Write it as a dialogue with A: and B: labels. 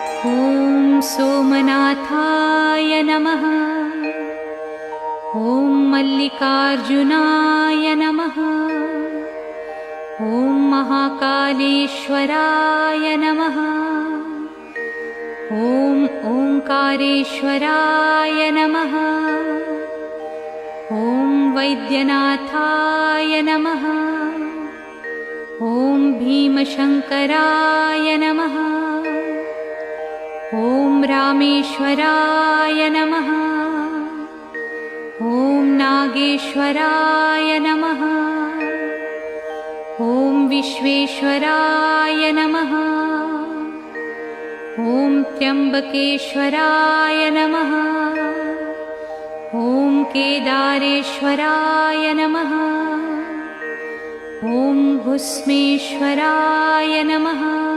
A: ॐ सोमनाथाय नमः। ॐ मल्लिकार्जुनाय नमः। ॐ महाकालेश्वराय नमः। ॐ ओंकारेश्वराय नमः। ॐ वैद्यनाथाय नमः। ॐ भीमशंकराय नमः। ॐ रामेश्वराय नमः। ॐ नागेश्वराय नमः। ॐ विश्वेश्वराय नमः। ॐ त्र्यंबकेश्वराय नमः। ॐ केदारेश्वराय नमः। ॐ भुस्मेश्वराय नमः।